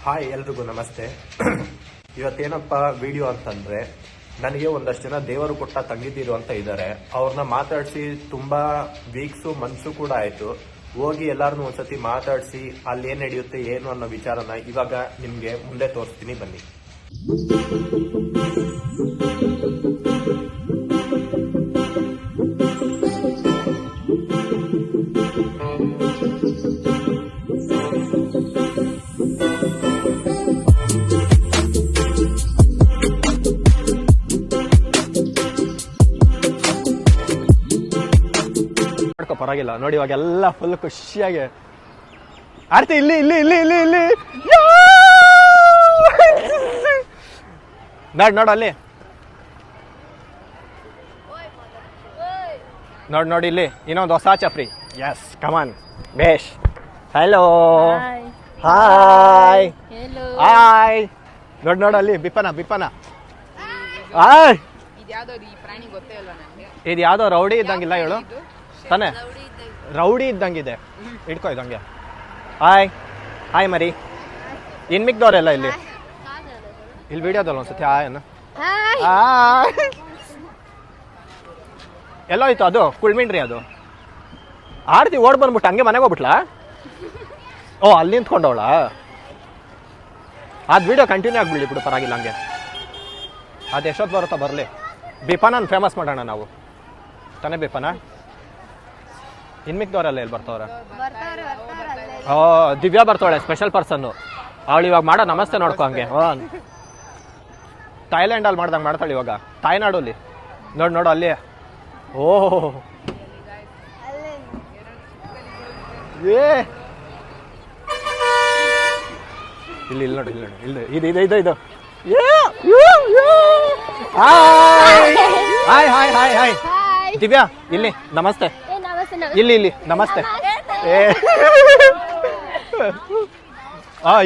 Hi ಎಲ್ರಿಗೂ ನಮಸ್ತೆ. ಇವತ್ತೇನಪ್ಪ video ಅಂತಂದ್ರೆ, ನನಗೆ ಒಂದಷ್ಟು ಜನ ದೇವರು ಕೊಟ್ಟ ತಂಗಿದ್ದೀರು ಅಂತ ಇದ್ದಾರೆ. ಅವ್ರನ್ನ ಮಾತಾಡಿಸಿ ತುಂಬಾ ವೀಕ್ಸು ಮನ್ಸು ಕೂಡ ಆಯ್ತು. ಹೋಗಿ ಎಲ್ಲಾರನ್ನೂ ಒಂದ್ಸತಿ ಮಾತಾಡಿಸಿ ಅಲ್ಲಿ ಏನ್ ನಡೆಯುತ್ತೆ ಏನು ಅನ್ನೋ ವಿಚಾರನ ಇವಾಗ ನಿಮ್ಗೆ ಮುಂದೆ ತೋರಿಸ್ತೀನಿ, ಬನ್ನಿ. ಪರವಾಗಿಲ್ಲ ನೋಡಿ, ಇವಾಗ ಎಲ್ಲ ಫುಲ್ ಖುಷಿಯಾಗಿ ಆಡ್ತಿ. ಇಲ್ಲಿ ಇಲ್ಲಿ ಇಲ್ಲಿ ಇಲ್ಲಿ ಇಲ್ಲಿ ನೋಡ್ ಅಲ್ಲಿ ನೋಡಿ ಇಲ್ಲಿ ಇನ್ನೊಂದು ಹೊಸ ಚಪ್ರಿ. ಎಸ್, ಕಮಾನ್ ಬೇಶ್. Hello, hi hi. ನೋಡ್ ಅಲ್ಲಿ ಬಿಪ್ಪನ ಹಾಯ್. ಇದು ಯಾವ್ದೋ ರೌಡಿ ಇದ್ದಂಗಿಲ್ಲ ಹೇಳು ತಾನೆ, ರೌಡಿ ಇದ್ದಂಗಿದೆ. ಇಟ್ಕೋ ಇದಂಗೆ. ಹಾಯ್ ಹಾಯ್ ಮರಿ. ಇನ್ ಮಿಕ್ದವ್ರೆಲ್ಲ ಇಲ್ಲಿ ವಿಡಿಯೋದಲ್ಲ ಒಂದ್ಸತಿ ಹಾಯ್ ಅನ್ನ. ಎಲ್ಲೋ ಆಯ್ತು ಅದು ಕುಳ್ಮಿನ್ರಿ, ಅದು ಆಡ್ತಿ ಓಡ್ ಬಂದ್ಬಿಟ್ಟು ಹಂಗೆ ಮನೆಗೆ ಹೋಗ್ಬಿಟ್ಲಾ? ಓ, ಅಲ್ಲಿ ನಿಂತ್ಕೊಂಡವಳ. ಅದು ವಿಡಿಯೋ ಕಂಟಿನ್ಯೂ ಆಗ್ಬಿಡಿ ಬಿಡು, ಪರವಾಗಿಲ್ಲ. ಹಂಗೆ ಅದು ಎಷ್ಟೊತ್ತು ಬರುತ್ತಾ ಬರಲಿ. ಬಿಪಾನ ಫೇಮಸ್ ಮಾಡೋಣ ನಾವು ತಾನೇ. ಬಿಪಾನ ಇನ್ಮಿಕ್ದವ್ರೆಲ್ಲ ಎಲ್ಲಿ ಬರ್ತಾವ್ರ? ಓ, ದಿವ್ಯಾ ಬರ್ತಾವಳೆ, ಸ್ಪೆಷಲ್ ಪರ್ಸನ್ನು ಅವಳು. ಇವಾಗ ಮಾಡೋ ನಮಸ್ತೆ ನೋಡ್ಕೊ ಹಂಗೆ. ಥೈಲ್ಯಾಂಡ್ ಅಲ್ಲಿ ಮಾಡ್ದಂಗೆ ಮಾಡ್ತಾಳೆ ಇವಾಗ, ತಾಯ್ನಾಡಲ್ಲಿ. ನೋಡು ಅಲ್ಲಿ. ಓಹ್ ಏ ಇಲ್ಲಿ ನೋಡಿ, ಇದು hi hi hi hi. Divya ಇಲ್ಲಿ ನಮಸ್ತೆ. ಇಲ್ಲಿ ನಮಸ್ತೆ.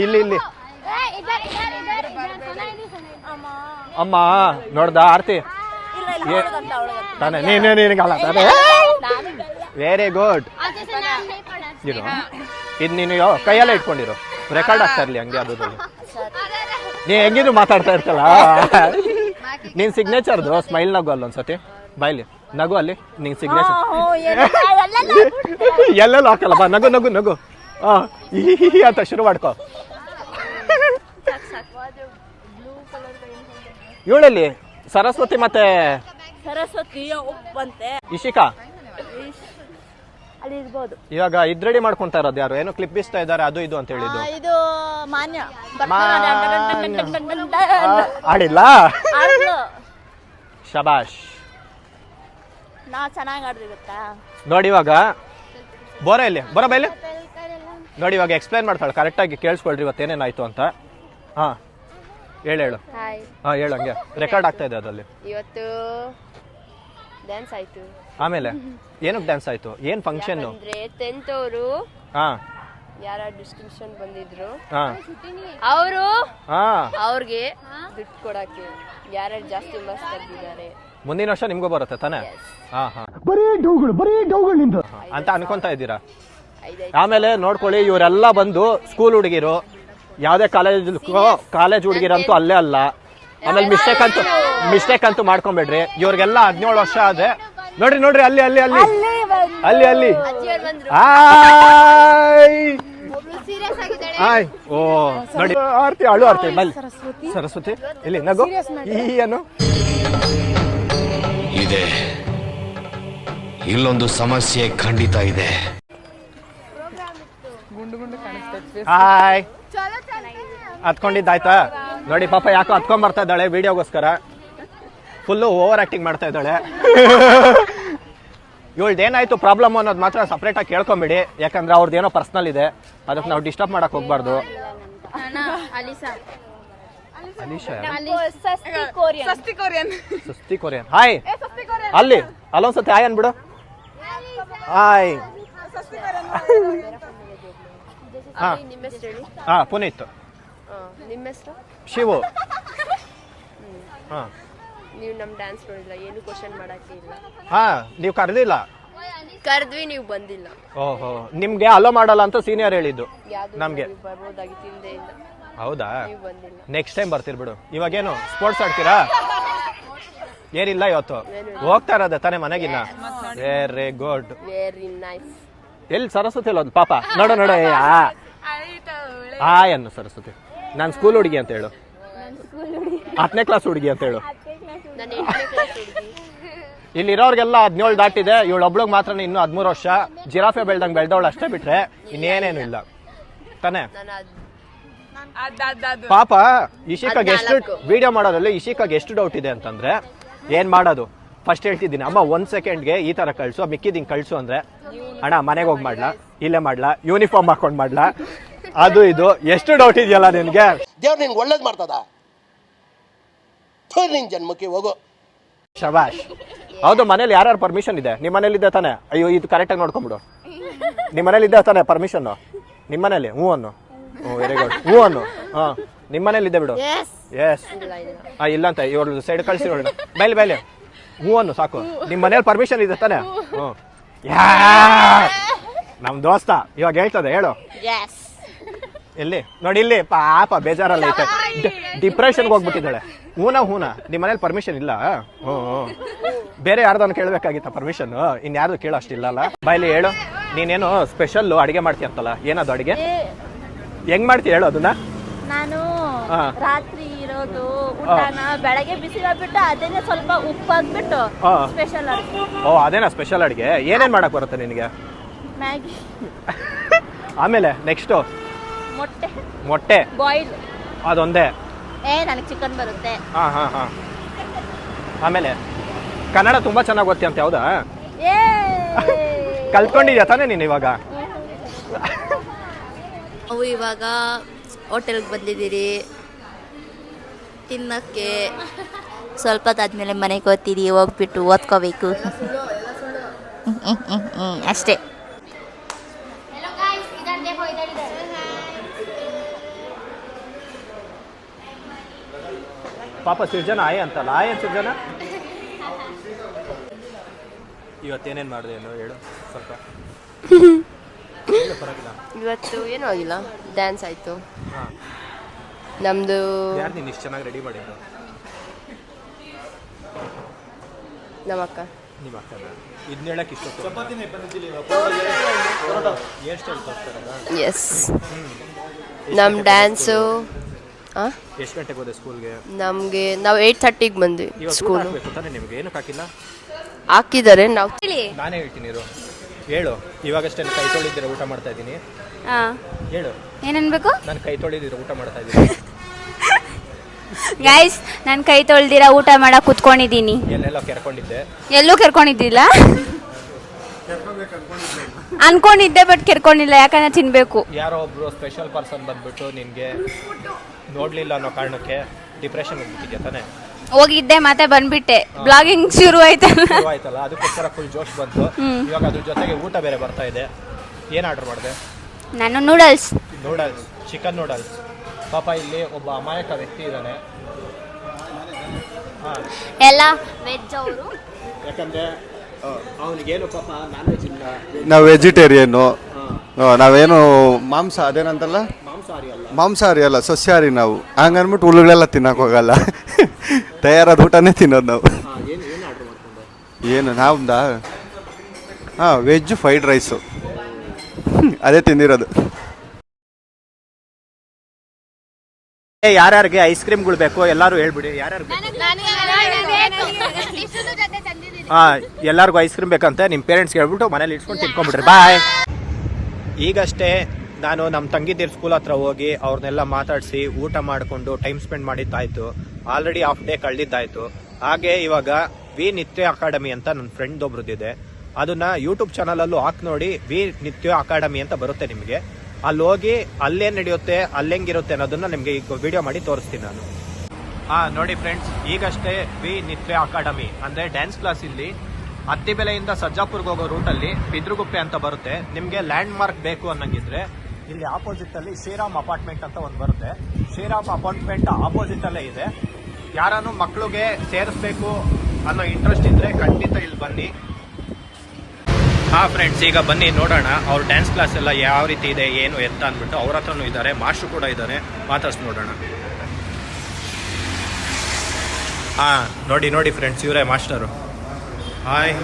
ಇಲ್ಲಿ ಅಮ್ಮ ನೋಡ್ದ ಆರ್ತಿ ತಾನೆ, ನೀನಲ್ಲ ತಾನೆ. Very good. ಇದು ನೀನು ಕೈಯಲ್ಲೇ ಇಟ್ಕೊಂಡಿರು, ರೆಕಾರ್ಡ್ ಆಗ್ತಾ ಇರ್ಲಿ ಹಂಗೆ. ಅದು ನೀ ಹೆಂಗಿದ್ರು ಮಾತಾಡ್ತಾ ಇರ್ತಲ್ಲ. ನೀನ್ ಸಿಗ್ನೇಚರ್ದು ಸ್ಮೈಲ್ ನಗು ಅಲ್ಲ ಒಂದ್ಸತಿ, ಬಾಯ್ಲಿ ನಗು ಅಲ್ಲಿ. ನಿಂಗೆ ಸಿಗ್ನೇಚರ್ ಎಲ್ಲೆಲ್ಲ ಹಾಕಲ್ಲ. ಬಾ ನಗು ಅಂತ ಶುರು ಮಾಡ್ಕೋ. ಇವಳಲ್ಲಿ ಸರಸ್ವತಿ ಮತ್ತೆ ಇಶಿಕಾ ಇವಾಗ ಇದ್ ರೆಡಿ ಮಾಡ್ಕೊಂತಾ ಇರೋದು ಯಾರು? ಏನೋ ಕ್ಲಿಪ್ ಇಸ್ತಾ ಇದಾರೆ, ಅದು ಇದು ಅಂತ ಹೇಳಿದ್ದು. ಆಡಿಲ್ಲ? ಶಬಾಷ್. ನೋಡಿ ಇವಾಗ ಬೋರ ಇಲ್ಲಿ ಬರ ಬೈಲಿ. ನೋಡಿ ಇವಾಗ ಎಕ್ಸ್ಪ್ಲೈನ್ ಮಾಡ್ತಾಳೆ, ಕರೆಕ್ಟಾಗಿ ಕೇಳಿಸ್ಕೊಳ್ರಿ ಇವತ್ತೇನೇನಾಯ್ತು ಅಂತ. ಹಾ ಹೇಳು. ಹಾ ಹೇಳು, ಹಂಗೆ ರೆಕಾರ್ಡ್ ಆಗ್ತಾ ಇದೆ ಅದಲ್ಲಿ. ಇವತ್ತು ಡ್ಯಾನ್ಸ್ ಆಯ್ತು. ಆಮೇಲೆ ಏನಕ್ಕೆ ಡ್ಯಾನ್ಸ್ ಆಯ್ತು? ಏನ್ ಫಂಕ್ಷನ್? ಅಂದ್ರೆ 10th ಅವರು ಯಾರ ಡಿಸ್ಟಿಂಕ್ಷನ್ ಬಂದಿದ್ರು, ಅವ್ರಿಗೆ ದುಡ್ಡು ಕೊಡಕ್ಕೆ ಯಾರ್ಯಾರು ಜಾಸ್ತಿ ಮಾರ್ಕ್ಸ್ ತೆಗ್ದಿದ್ದಾರೆ. ಮುಂದಿನ ವರ್ಷ ನಿಮ್ಗೂ ಬರುತ್ತೆ ತಾನೆ? ಅಂತ ಅನ್ಕೊಂತ ಇದ್ದೀರಾ? ಆಮೇಲೆ ನೋಡ್ಕೊಳ್ಳಿ, ಇವರೆಲ್ಲ ಬಂದು ಸ್ಕೂಲ್ ಹುಡುಗಿರು, ಯಾವ್ದೇ ಕಾಲೇಜ್ ಹುಡುಗಿರಂತೂ ಅಲ್ಲೇ ಅಲ್ಲ. ಆಮೇಲೆ ಮಿಸ್ಟೇಕ್ ಅಂತೂ ಮಾಡ್ಕೊಂಬೇಡ್ರಿ. ಇವ್ರಿಗೆಲ್ಲ 17 ವರ್ಷ ಆದ್ರೆ ನೋಡ್ರಿ ಅಲ್ಲಿ ಅಲ್ಲಿ ಅಲ್ಲಿ ಅಲ್ಲಿ ಅಲ್ಲಿ ಆಯ್. ಓ ನೋಡಿ ಆರ್ತಿ, ಅಳು ಆರ್ತಿ ಬಲ್ಲಿ. ಸರಸ್ವತಿ ಇಲ್ಲಿ ನಗು. ಏನು ಇದೆ? ಇಲ್ಲೊಂದು ಸಮಸ್ಯೆ ಖಂಡಿತ ಇದೆ. ಹಾಯ್. ಹತ್ಕೊಂಡಿದ್ದಾಯ್ತಾ? ನೋಡಿ ಪಾಪ ಯಾಕೋ ಹತ್ಕೊಂಡ್ ಬರ್ತಾ ಇದ್ದಾಳೆ ವಿಡಿಯೋಗೋಸ್ಕರ. ಫುಲ್ಲು ಓವರ್ ಆಕ್ಟಿಂಗ್ ಮಾಡ್ತಾ ಇದ್ದಾಳೆ. ಇವಳ್ದೇನಾಯ್ತು ಪ್ರಾಬ್ಲಮ್ ಅನ್ನೋದು ಮಾತ್ರ ಸಪ್ರೇಟ್ ಆಗಿ ಕೇಳ್ಕೊಂಬಿಡಿ, ಯಾಕಂದ್ರೆ ಅವ್ರದ್ದೇನೋ ಪರ್ಸನಲ್ ಇದೆ, ಅದಕ್ಕೆ ನಾವು ಡಿಸ್ಟರ್ಬ್ ಮಾಡಕ್ ಹೋಗ್ಬಾರ್ದು. ಸಸ್ತಿ ಕೊರಿಯನ್. ಹಾಯ್ ಅಲ್ಲಿ ಅಲ್ಲೊಂದ್ಸತಿ ಹಾಯ್ ಅನ್ಬಿಡು. ಹಾಯ್. ಹಾ ಪುನೀತ್. ನಿಮ್ಮ ಹೆಸರು? ಶಿವು. ನೀವು ನಮ್ ಡ್ಯಾನ್ಸ್ ನೋಡಿಲ್ಲ, ಏನು ಕ್ವಶನ್ ಮಾಡಕ್ಕೆ ಇಲ್ಲ. ನೀವು ಕರೆದಿಲ್ಲ. ಕರೆದ್ವಿ, ನೀವು ಬಂದಿಲ್ಲ. ಓಹೋ, ನಿಮ್ಗೆ ಅಲೋ ಮಾಡಲ್ಲ ಅಂತ ಸೀನಿಯರ್ ಹೇಳಿದ್ದು ನಮ್ಗೆ. ಬರ್ಬೋದಾಗಿತ್ತು, ಹಿಂದೆ ಇಲ್ಲ. ಹೌದಾ, ನೀವು ಬಂದಿಲ್ಲ. ನೆಕ್ಸ್ಟ್ ಟೈಮ್ ಬರ್ತೀರಿ ಬಿಡು. ಇವಾಗೇನು ಸ್ಪೋರ್ಟ್ಸ್ ಆಡ್ತೀರಾ? ಏನಿಲ್ಲ ಇವತ್ತು ಹೋಗ್ತಾ ಇರೋದೆ ತಾನೇ ಮನೆಗಿನ್ನ. Very good. Very nice. ಎಲ್ಲಿ ಸರಸ್ವತಿ ಅಲ್ಲ ಒಂದು ಪಾಪ ನೋಡು ನೋಡು. ಅನ್ನು ಸರಸ್ವತಿ, ನಾನು ಸ್ಕೂಲ್ ಹುಡುಗಿ ಅಂತ ಹೇಳು. 10ನೇ ಕ್ಲಾಸ್ ಹುಡುಗಿ ಅಂತ ಹೇಳು. ನಾನು 8ನೇ ಕ್ಲಾಸ್ ಹುಡುಗಿ. ಇಲ್ಲಿರೋರ್ಗೆಲ್ಲ 17 ದಾಟಿದೆ, ಇವಳೊಬ್ಳಿಗೆ ಮಾತ್ರ ಇನ್ನು 13 ವರ್ಷ. ಜಿರಾಫೆ ಬೆಳ್ದಂಗೆ ಬೆಳ್ದವಳು ಅಷ್ಟೇ ಬಿಟ್ರೆ ಇನ್ನೇನೇನು ಇಲ್ಲ ತಾನೇ. ಪಾಪ ಇಶಿಕಾಗೆ ಎಷ್ಟು ವಿಡಿಯೋ ಮಾಡೋದ್ರಲ್ಲಿ ಇಶಿಕಾಗೆ ಎಷ್ಟು ಡೌಟ್ ಇದೆ ಅಂತಂದ್ರೆ, ಏನ್ ಮಾಡೋದು ಫಸ್ಟ್ ಹೇಳ್ತಿದ್ದೀನಿ, ಅಮ್ಮ 1 ಸೆಕೆಂಡ್ಗೆ ಈ ತರ ಕಳ್ಸು, ಮಿಕ್ಕಿದ್ ಹಿಂಗ್ ಕಳ್ಸು ಅಂದ್ರೆ, ಅಣ್ಣ ಮನೆಗೆ ಹೋಗಿ ಮಾಡ್ಲಾ, ಇಲ್ಲೇ ಮಾಡ್ಲಾ, ಯೂನಿಫಾರ್ಮ್ ಹಾಕೊಂಡ್ ಮಾಡ್ಲಾ, ಅದು ಇದು ಎಷ್ಟು ಡೌಟ್ ಇದೆಯಲ್ಲ ನಿನ್ಗೆ. ದೇವ್ರು ನಿನ್ಗೆ ಒಳ್ಳೇದ್ ಮಾಡ್ತದ, ನಿನ್ ಜನ್ಮಕ್ಕೆ ಹೋಗೋ. ಶಬಾಷ್. ಹೌದು, ಮನೇಲಿ ಯಾರ್ಯಾರು ಪರ್ಮಿಷನ್ ಇದೆ? ನಿಮ್ಮ ಮನೇಲಿ ಇದೆ ತಾನೆ? ಅಯ್ಯೋ ಇದು ಕರೆಕ್ಟಾಗಿ ನೋಡ್ಕೊಂಬಿಡು. ನಿಮ್ಮ ಮನೇಲಿ ಇದೆ ತಾನೆ ಪರ್ಮಿಷನ್? ನಿಮ್ಮ ಮನೇಲಿ ಹ್ಞೂ ಅನ್ನು. ವೆರಿ ಗುಡ್, ಹ್ಞೂ ಅನ್ನು. ಹಾ, ನಿಮ್ಮ ಮನೇಲಿ ಇದೆ ಬಿಡು. ಎಸ್. ಇಲ್ಲ ಅಂತ ಇವ್ರ ಸೈಡ್ ಕಳ್ಸಿ ನೋಡೋಣ. ಬೈಲಿ ಬೈಲಿ, ಹ್ಞೂ ಅನ್ನು ಸಾಕು. ನಿಮ್ಮ ಮನೇಲಿ ಪರ್ಮಿಷನ್ ಇದೆ ತಾನೆ? ಹ್ಞೂ. ನಮ್ ದೋಸ್ತ ಇವಾಗ ಹೇಳ್ತದೆ, ಹೇಳು. ಎಲ್ಲಿ ನೋಡಿ, ಇಲ್ಲಿ ಪಾಪ ಬೇಜಾರಲ್ಲ ಐತೆ, ಡಿಪ್ರೆಷನ್ಗೆ ಹೋಗ್ಬಿಟ್ಟಿದ್ದಾಳೆ. ಹೂನಾ ನಿಮ್ಮ ಮನೇಲಿ ಪರ್ಮಿಷನ್ ಇಲ್ಲ? ಹ್ಞೂ. ಬೇರೆ ಯಾರ್ದನ್ನು ಕೇಳಬೇಕಾಗಿತ್ತ ಪರ್ಮಿಷನ್? ಇನ್ಯಾರ್ದು ಕೇಳೋ ಅಷ್ಟಿಲ್ಲಲ್ಲ. ಬಾಯ್ಲಿ ಹೇಳು, ನೀನೇನು ಸ್ಪೆಷಲ್ ಅಡಿಗೆ ಮಾಡ್ತೀಯ ಅಂತಲ್ಲ, ಏನದು ಅಡಿಗೆ? ಹೆಂಗ್ ಮಾಡ್ತೀಯ ಹೇಳು ಅದನ್ನ. ನಾನು ರಾತ್ರಿ ಇರೋದು ಊಟನ ಬೆಳಗ್ಗೆ ಬಿಸಿ ಮಾಡ್ಬಿಟ್ಟು ಅದೇನೆ ಸ್ವಲ್ಪ ಉಪ್ಪು ಹಾಕ್ಬಿಟ್ಟು ಸ್ಪೆಷಲ್ ಅಡಿಗೆ. ಓ, ಅದೇನಾ ಸ್ಪೆಷಲ್ ಅಡಿಗೆ? ಏನೇನ್ ಮಾಡಕ್ ಬರುತ್ತೆ ನಿನಗೆ? ಮ್ಯಾಗಿ. ಆಮೇಲೆ ನೆಕ್ಸ್ಟ್ ಮೊಟ್ಟೆ ಬಾಯ್ಲ್. ಅದೊಂದೇ? ನನಗೆ ಚಿಕನ್ ಬರುತ್ತೆ. ಹಾ. ಆಮೇಲೆ ಕನ್ನಡ ತುಂಬಾ ಚೆನ್ನಾಗಿ ಓದ್ತಿ ಅಂತ. ಹೌದಾ? ಕಲ್ತ್ಕೊಂಡಿದ್ಯಾ ತಾನೇ ನೀನು ಇವಾಗ? ನಾವು ಇವಾಗ ಹೋಟೆಲ್ಗೆ ಬಂದಿದ್ದೀರಿ ತಿನ್ನಕ್ಕೆ. ಸ್ವಲ್ಪ ಹೊತ್ತಾದ್ಮೇಲೆ ಮನೆಗೆ ಹೋಗ್ತೀರಿ, ಹೋಗ್ಬಿಟ್ಟು ಓದ್ಕೋಬೇಕು ಅಷ್ಟೇ. ಪಾಪ ಸೃಜನ ಆಯ್ ಅಂತಲ್ಲ, ಆಯನ್ ಸೃಜನ ಇವತ್ತೇನೇನು ಮಾಡಿದೆ ಹೇಳು ಸ್ವಲ್ಪ. ಇವತ್ತು ಏನೂ ಆಗಿಲ್ಲ, ಡ್ಯಾನ್ಸ್ ಆಯ್ತು ನಮ್ದು. ಯಾರು ನೀನು ಇಷ್ಟು ಚೆನ್ನಾಗಿ ರೆಡಿ ಮಾಡಿದ್ದು? ನಮ್ಮ ಅಕ್ಕ. ನಿಮ್ಮ ಅಕ್ಕ ಇದನ್ನ ಹೇಳಕ್ಕೆ ಇಷ್ಟ. ಎಸ್, ನಮ್ಮ ಡ್ಯಾನ್ಸು. ಎಷ್ಟು ಗಂಟೆಗೆ ಹೋದೆ ಸ್ಕೂಲ್ಗೆ? ನಾವು 8:30ಗೆ ಬಂದ್ವಿ ಸ್ಕೂಲ್. ನಿಮ್ಗೆ ಏನಕ್ಕೆ ಹಾಕಿಲ್ಲ? ಹಾಕಿದ್ದಾರೆ ನಾವು. ನಾನೇ ಹೇಳ್ತೀನಿ ಇರು, ಹೇಳು. ಇವಾಗಷ್ಟೇ ಕೈ ತೊಳಿದ್ದೀರ ಊಟ ಮಾಡ್ತಾ ಇದ್ದೀನಿ. ಹೇಳು ಏನನ್ಬೇಕು? ನಾನು ಕೈ ತೊಳಿದಿರ ಊಟ ಮಾಡ್ತಾ ಇದ್ದೀನಿ. ಗೈಸ್, ನಾನು ಕೈ ತೊಳ್ದಿರ ಊಟ ಮಾಡಕ್ ಕುತ್ಕೊಂಡಿದ್ದೀನಿ. ಎಲ್ಲೆಲ್ಲ ಕೆರ್ಕೊಂಡಿದ್ದೆ? ಎಲ್ಲೂ ಕೆರ್ಕೊಂಡಿದ್ದಿಲ್ಲ, ಅನ್ಕೊಂಡಿದ್ದೆ ಬಟ್ ಕೆರ್ಕೊಂಡಿಲ್ಲ, ಯಾಕಂದ್ರೆ ತಿನ್ಬೇಕು. ಯಾರೋ ಒಬ್ರು ಸ್ಪೆಷಲ್ ಪರ್ಸನ್ ಬಂದ್ಬಿಟ್ಟು ನಿನ್ಗೆ ನೋಡ್ಲಿಲ್ಲ ಅನ್ನೋ ಕಾರಣಕ್ಕೆ ಡಿಪ್ರೆಷನ್ ಹೋಗ್ಬಿಟ್ಟಿದ್ಯಾ ತಾನೆ? ಹೋಗಿದ್ದೆ ಮತ್ತೆ ಬಂದ್ಬಿಟ್ಟೆ. ಬ್ಲಾಗಿಂಗ್ ಶುರು ಆಯ್ತಲ್ಲ, ಅದಕ್ಕೋಸ್ಕರ ಫುಲ್ ಜೋಶ್ ಬಂತು. ಇವಾಗ ಅದ್ರ ಜೊತೆಗೆ ಊಟ ಬೇರೆ ಬರ್ತಾ ಇದೆ. ಏನ್ ಆರ್ಡರ್ ಮಾಡಿದೆ? ನಾನು ನೂಡಲ್ಸ್, ಚಿಕನ್ ನೂಡಲ್ಸ್. ಪಾಪ ಇಲ್ಲಿ ಒಬ್ಬ ಅಮಾಯಕ ವ್ಯಕ್ತಿ ಇದ್ದಾನೆ. ಎಲ್ಲ ವೆಜ್ ಅವರು. ಯಾಕಂದ್ರೆ ಅವನಿಗೇನು ಪಾಪ ನಾನ್ ವೆಜ್ ಇಲ್ಲ, ನಾವು ವೆಜಿಟೇರಿಯನ್ನು. ನಾವೇನು ಮಾಂಸ ಅದೇನಂತಲ್ಲ, ಮಾಂಸಾಹಾರಿ ಅಲ್ಲ, ಸಸ್ಯಾಹಾರಿ ನಾವು. ಹಂಗನ್ಬಿಟ್ಟು ಹುಳುಗಳೆಲ್ಲ ತಿನ್ನಕ್ ಹೋಗಲ್ಲ, ತಯಾರಾದ ಊಟನೇ ತಿನ್ನೋದು ನಾವು. ಏನು ನಾವ್ದಾ? ವೆಜ್ ಫ್ರೈಡ್ ರೈಸು ಅದೇ ತಿಂದಿರೋದು. ಯಾರ್ಯಾರಿಗೆ ಐಸ್ ಕ್ರೀಮ್ಗಳು ಬೇಕು ಎಲ್ಲಾರು ಹೇಳ್ಬಿಡಿ. ಯಾರ್ಯಾರು ಎಲ್ಲಾರ್ಗು ಐಸ್ ಕ್ರೀಮ್ ಬೇಕಂತೆ ನಿಮ್ಮ ಪೇರೆಂಟ್ಸ್ ಹೇಳ್ಬಿಟ್ಟು ಮನೇಲಿ ಇಟ್ಕೊಂಡು ತಿನ್ಕೊಂಡ್ಬಿಟ್ರಿ. ಬಾಯ್. ಈಗಷ್ಟೇ ನಾನು ನಮ್ಮ ತಂಗಿದ್ದೀರ ಸ್ಕೂಲ್ ಹತ್ರ ಹೋಗಿ ಅವ್ರನ್ನೆಲ್ಲ ಮಾತಾಡಿಸಿ ಊಟ ಮಾಡಿಕೊಂಡು ಟೈಮ್ ಸ್ಪೆಂಡ್ ಮಾಡಿದ್ದಾಯ್ತು. ಆಲ್ರೆಡಿ ಹಾಫ್ ಡೇ ಕಳೆದಿದ್ದಾಯ್ತು. ಹಾಗೆ ಇವಾಗ ವಿ ನಿತ್ಯ ಅಕಾಡೆಮಿ ಅಂತ ನನ್ನ ಫ್ರೆಂಡ್ ಒಬ್ರದ್ದಿದೆ, ಅದನ್ನ ಯೂಟ್ಯೂಬ್ ಚಾನಲಲ್ಲೂ ಹಾಕಿ ನೋಡಿ. ವಿ ನಿತ್ಯ ಅಕಾಡೆಮಿ ಅಂತ ಬರುತ್ತೆ ನಿಮಗೆ. ಅಲ್ಲಿ ಹೋಗಿ ಅಲ್ಲೇನು ನಡೆಯುತ್ತೆ, ಅಲ್ಲೆಂಗಿರುತ್ತೆ ಅನ್ನೋದನ್ನ ನಿಮಗೆ ಈಗ ವಿಡಿಯೋ ಮಾಡಿ ತೋರಿಸ್ತೀನಿ ನಾನು. ನೋಡಿ ಫ್ರೆಂಡ್ಸ್, ಈಗಷ್ಟೇ ವಿ ನಿತ್ಯ ಅಕಾಡೆಮಿ ಅಂದ್ರೆ ಡ್ಯಾನ್ಸ್ ಕ್ಲಾಸ್ ಇಲ್ಲಿ ಅತ್ತಿಬೆಲೆಯಿಂದ ಸಜ್ಜಾಪುರ್ಗೆ ಹೋಗೋ ರೂಟಲ್ಲಿ ಬಿದ್ರುಗುಪ್ಪೆ ಅಂತ ಬರುತ್ತೆ. ನಿಮಗೆ ಲ್ಯಾಂಡ್ ಮಾರ್ಕ್ ಬೇಕು ಅನ್ನಂಗಿದ್ರೆ ಇಲ್ಲಿ ಆಪೋಸಿಟ್ ಅಲ್ಲಿ ಶ್ರೀರಾಮ್ ಅಪಾರ್ಟ್ಮೆಂಟ್ ಅಂತ ಒಂದು ಬರುತ್ತೆ. ಶ್ರೀರಾಮ್ ಅಪಾರ್ಟ್ಮೆಂಟ್ ಆಪೋಸಿಟ್ ಅಲ್ಲೇ ಇದೆ. ಯಾರನ್ನು ಮಕ್ಕಳಿಗೆ ಸೇರಿಸ್ಬೇಕು ಅನ್ನೋ ಇಂಟ್ರೆಸ್ಟ್ ಇದ್ರೆ ಖಂಡಿತ ಇಲ್ಲಿ ಬನ್ನಿ. ಹಾಂ ಫ್ರೆಂಡ್ಸ್, ಈಗ ಬನ್ನಿ ನೋಡೋಣ ಅವ್ರ ಡ್ಯಾನ್ಸ್ ಕ್ಲಾಸ್ ಎಲ್ಲ ಯಾವ ರೀತಿ ಇದೆ, ಏನು ಎತ್ತ ಅಂದ್ಬಿಟ್ಟು. ಅವ್ರ ಹತ್ರನೂ ಇದ್ದಾರೆ, ಮಾಸ್ಟ್ರು ಕೂಡ ಇದ್ದಾರೆ, ಮಾತಾಡ್ಸಿ ನೋಡೋಣ. ಹಾಂ, ನೋಡಿ ಫ್ರೆಂಡ್ಸ್, ಇವರೇ master. Hi.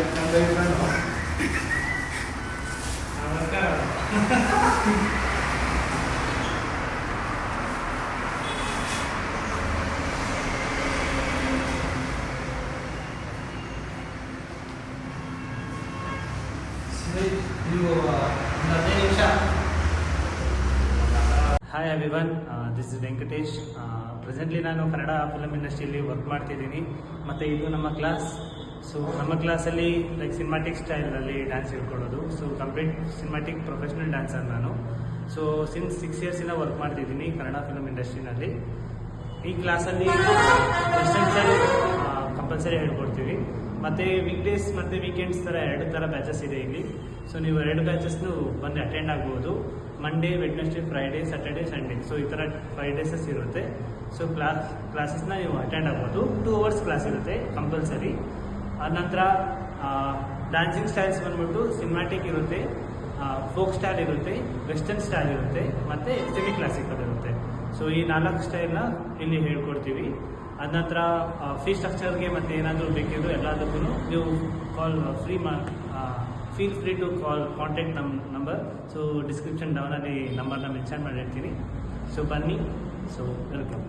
Hi everyone, this is Venkatesh. Presently ನಾನು ಕನ್ನಡ ಫಿಲಮ್ ಇಂಡಸ್ಟ್ರಿಯಲ್ಲಿ ವರ್ಕ್ ಮಾಡ್ತಿದ್ದೀನಿ. ಮತ್ತು ಇದು ನಮ್ಮ ಕ್ಲಾಸ್. ಸೊ ನಮ್ಮ ಕ್ಲಾಸಲ್ಲಿ ಲೈಕ್ ಸಿನಿಮ್ಯಾಟಿಕ್ ಸ್ಟೈಲಲ್ಲಿ ಡ್ಯಾನ್ಸ್ ಹೇಳ್ಕೊಡೋದು. So complete cinematic professional dancer ನಾನು. ಸೊ ಸಿನ್ಸ್ 6 ಇಯರ್ಸಿಂದ ವರ್ಕ್ ಮಾಡ್ತಿದ್ದೀನಿ ಕನ್ನಡ ಫಿಲಮ್ ಇಂಡಸ್ಟ್ರಿನಲ್ಲಿ. ಈ ಕ್ಲಾಸಲ್ಲಿ ವೆಸ್ಟರ್ನ್ ಸ್ಟೈಲ್ ಕಂಪಲ್ಸರಿ ಹೇಳ್ಕೊಡ್ತೀವಿ. ಮತ್ತು ವೀಕ್ ಡೇಸ್ ಮತ್ತು ವೀಕೆಂಡ್ಸ್ ಥರ 2 ಥರ ಬ್ಯಾಚಸ್ ಇದೆ ಇಲ್ಲಿ. ಸೊ ನೀವು 2 ಬ್ಯಾಚಸ್ನು ಬಂದು ಅಟೆಂಡ್ ಆಗ್ಬೋದು. Monday, Wednesday, Friday, Saturday, Sunday. So ಈ ಥರ 5 ಡೇಸಸ್ ಇರುತ್ತೆ. ಸೊ ಕ್ಲಾಸಸ್ನ ನೀವು ಅಟೆಂಡ್ ಆಗ್ಬೋದು. 2 hours ಕ್ಲಾಸ್ ಇರುತ್ತೆ ಕಂಪಲ್ಸರಿ. ಆದ ನಂತರ ಡ್ಯಾನ್ಸಿಂಗ್ ಸ್ಟೈಲ್ಸ್ ಬಂದ್ಬಿಟ್ಟು ಸಿನಿಮ್ಯಾಟಿಕ್ ಇರುತ್ತೆ, ಫೋಕ್ ಸ್ಟೈಲ್ ಇರುತ್ತೆ, ವೆಸ್ಟರ್ನ್ ಸ್ಟೈಲ್ ಇರುತ್ತೆ, ಮತ್ತು ಸೆಮಿ ಕ್ಲಾಸಿಕಲ್ ಇರುತ್ತೆ. ಸೊ ಈ 4 ಸ್ಟೈಲ್ನ ಇಲ್ಲಿ ಹೇಳ್ಕೊಡ್ತೀವಿ. ಅದ ನಂತರ ಫೀ ಸ್ಟ್ರಕ್ಚರ್ಗೆ ಮತ್ತು ಏನಾದರೂ ಬೇಕಿದ್ರು ಎಲ್ಲದಕ್ಕೂ ನೀವು feel free to contact number. So description ಡೌನಲ್ಲಿ ನಂಬರ್ನ ಮೆನ್ಷನ್ ಮಾಡಿರ್ತೀನಿ. ಸೊ ಬನ್ನಿ. So welcome.